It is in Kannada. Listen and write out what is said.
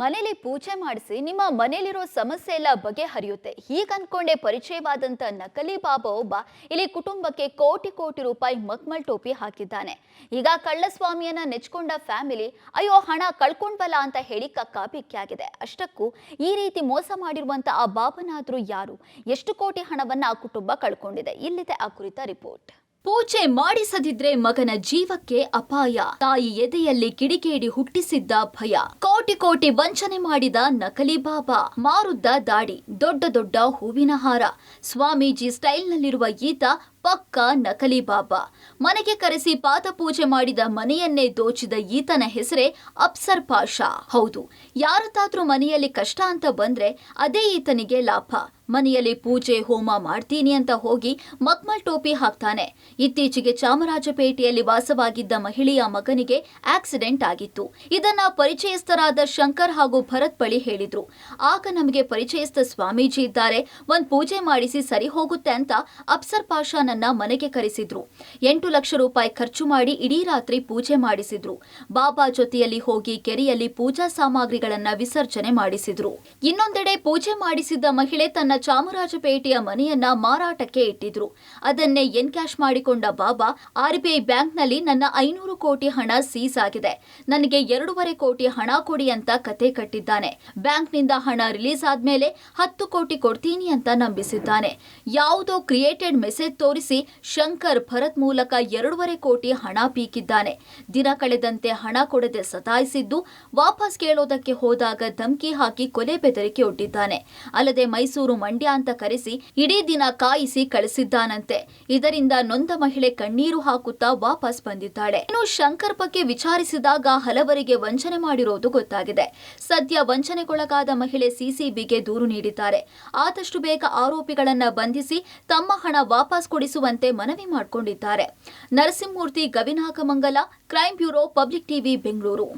ಮನೇಲಿ ಪೂಜೆ ಮಾಡಿಸಿ ನಿಮ್ಮ ಮನೇಲಿರೋ ಸಮಸ್ಯೆ ಎಲ್ಲ ಬಗೆಹರಿಯುತ್ತೆ ಹೀಗೆ ಅನ್ಕೊಂಡೆ ಪರಿಚಯವಾದಂತ ನಕಲಿ ಬಾಬಾ ಒಬ್ಬ ಇಲ್ಲಿ ಕುಟುಂಬಕ್ಕೆ ಕೋಟಿ ಕೋಟಿ ರೂಪಾಯಿ ಮಕ್ಮಲ್ ಟೋಪಿ ಹಾಕಿದ್ದಾನೆ. ಈಗ ಕಳ್ಳಸ್ವಾಮಿಯನ್ನ ನೆಚ್ಕೊಂಡ ಫ್ಯಾಮಿಲಿ ಅಯ್ಯೋ ಹಣ ಕಳ್ಕೊಂಡ್ಬಲ್ಲ ಅಂತ ಹೇಳಿ ಕಕ್ಕಾಬಿಕ್ಕಿಯಾಗಿದೆ. ಅಷ್ಟಕ್ಕೂ ಈ ರೀತಿ ಮೋಸ ಮಾಡಿರುವಂತ ಆ ಬಾಬನಾದ್ರೂ ಯಾರು, ಎಷ್ಟು ಕೋಟಿ ಹಣವನ್ನ ಆ ಕುಟುಂಬ ಕಳ್ಕೊಂಡಿದೆ? ಇಲ್ಲಿದೆ ಆ ಕುರಿತ ರಿಪೋರ್ಟ್. ಪೂಜೆ ಮಾಡಿಸದಿದ್ರೆ ಮಗನ ಜೀವಕ್ಕೆ ಅಪಾಯ, ತಾಯಿ ಎದೆಯಲ್ಲಿ ಕಿಡಿಗೇಡಿ ಹುಟ್ಟಿಸಿದ್ದ ಭಯ. ಕೋಟಿ ಕೋಟಿ ವಂಚನೆ ಮಾಡಿದ ನಕಲಿ ಬಾಬಾ, ಮಾರುದ್ದ ದಾಡಿ, ದೊಡ್ಡ ದೊಡ್ಡ ಹೂವಿನ ಹಾರ, ಸ್ವಾಮೀಜಿ ಸ್ಟೈಲ್ನಲ್ಲಿರುವ ಈತ ಪಕ್ಕ ನಕಲಿ ಬಾಬಾ. ಮನೆಗೆ ಕರೆಸಿ ಪಾದ ಪೂಜೆ ಮಾಡಿದ ಮನೆಯನ್ನೇ ದೋಚಿದ ಈತನ ಹೆಸರೇ ಅಪ್ಸರ್ ಪಾಷಾ. ಹೌದು, ಯಾರದಾದ್ರೂ ಮನೆಯಲ್ಲಿ ಕಷ್ಟ ಅಂತ ಬಂದ್ರೆ ಅದೇ ಈತನಿಗೆ ಲಾಭ. ಮನೆಯಲ್ಲಿ ಪೂಜೆ ಹೋಮ ಮಾಡ್ತೀನಿ ಅಂತ ಹೋಗಿ ಮಕ್ಮಲ್ ಟೋಪಿ ಹಾಕ್ತಾನೆ. ಇತ್ತೀಚೆಗೆ ಚಾಮರಾಜಪೇಟೆಯಲ್ಲಿ ವಾಸವಾಗಿದ್ದ ಮಹಿಳೆಯ ಮಗನಿಗೆ ಆಕ್ಸಿಡೆಂಟ್ ಆಗಿತ್ತು. ಇದನ್ನ ಪರಿಚಯಸ್ಥರಾದ ಶಂಕರ್ ಹಾಗೂ ಭರತ್ ಬಳಿ ಹೇಳಿದ್ರು. ಆಗ ನಮಗೆ ಪರಿಚಯಸ್ಥ ಸ್ವಾಮೀಜಿ ಇದ್ದಾರೆ, ಒಂದ್ ಪೂಜೆ ಮಾಡಿಸಿ ಸರಿ ಹೋಗುತ್ತೆ ಅಂತ ಅಪ್ಸರ್ ಪಾಷಾ ನನ್ನ ಮನೆಗೆ ಕರೆಸಿದ್ರು. 8 ಲಕ್ಷ ರೂಪಾಯಿ ಖರ್ಚು ಮಾಡಿ ಇಡೀ ರಾತ್ರಿ ಪೂಜೆ ಮಾಡಿಸಿದ್ರು. ಬಾಬಾ ಜೊತೆಯಲ್ಲಿ ಹೋಗಿ ಕೆರೆಯಲ್ಲಿ ಪೂಜಾ ಸಾಮಗ್ರಿಗಳನ್ನ ವಿಸರ್ಜನೆ ಮಾಡಿಸಿದ್ರು. ಇನ್ನೊಂದೆಡೆ ಪೂಜೆ ಮಾಡಿಸಿದ್ದ ಮಹಿಳೆ ತನ್ನ ಚಾಮರಾಜಪೇಟೆಯ ಮನೆಯನ್ನ ಮಾರಾಟಕ್ಕೆ ಇಟ್ಟಿದ್ರು. ಅದನ್ನೇ ಎನ್ಕ್ಯಾಶ್ ಮಾಡಿಕೊಂಡ ಬಾಬಾ RBI ಬ್ಯಾಂಕ್ನಲ್ಲಿ ನನ್ನ 500 ಕೋಟಿ ಹಣ ಸೀಸ್ ಆಗಿದೆ, ನನಗೆ 2.5 ಕೋಟಿ ಹಣ ಕೊಡಿ ಅಂತ ಕತೆ ಕಟ್ಟಿದ್ದಾನೆ. ಬ್ಯಾಂಕ್ನಿಂದ ಹಣ ರಿಲೀಸ್ ಆದ್ಮೇಲೆ 10 ಕೋಟಿ ಕೊಡ್ತೀನಿ ಅಂತ ನಂಬಿಸಿದ್ದಾನೆ. ಯಾವುದೋ ಕ್ರಿಯೇಟೆಡ್ ಮೆಸೇಜ್ ತೋರಿಸಿ ಶಂಕರ್ ಭರತ್ ಮೂಲಕ 2.5 ಕೋಟಿ ಹಣ ಪೀಕಿದ್ದಾನೆ. ದಿನ ಕಳೆದಂತೆ ಹಣ ಕೊಡದೆ ಸತಾಯಿಸಿದ್ದು, ವಾಪಸ್ ಕೇಳೋದಕ್ಕೆ ಹೋದಾಗ ಧಮಕಿ ಹಾಕಿ ಕೊಲೆ ಬೆದರಿಕೆ ಒಡ್ಡಿದ್ದಾನೆ. ಅಲ್ಲದೆ ಮೈಸೂರು ಮಂಡ್ಯ ಅಂತ ಕರೆಸಿ ಇಡೀ ದಿನ ಕಾಯಿಸಿ ಕಳಿಸಿದ್ದಾನಂತೆ. ಇದರಿಂದ ನೊಂದ ಮಹಿಳೆ ಕಣ್ಣೀರು ಹಾಕುತ್ತಾ ವಾಪಸ್ ಬಂದಿದ್ದಾಳೆ. ಇನ್ನು ಶಂಕರ್ ಬಗ್ಗೆ ವಿಚಾರಿಸಿದಾಗ ಹಲವರಿಗೆ ವಂಚನೆ ಮಾಡಿರೋದು ಗೊತ್ತಾಗಿದೆ. ಸದ್ಯ ವಂಚನೆಗೊಳಗಾದ ಮಹಿಳೆ ಸಿಸಿಬಿಗೆ ದೂರು ನೀಡಿದ್ದಾರೆ. ಆದಷ್ಟು ಬೇಗ ಆರೋಪಿಗಳನ್ನ ಬಂಧಿಸಿ ತಮ್ಮ ಹಣ ವಾಪಸ್ ಕೊಡಿಸುವಂತೆ ಮನವಿ ಮಾಡಿಕೊಂಡಿದ್ದಾರೆ. Narasimhamurthy, Gavinagamangala, crime bureau, public TV, Bengaluru.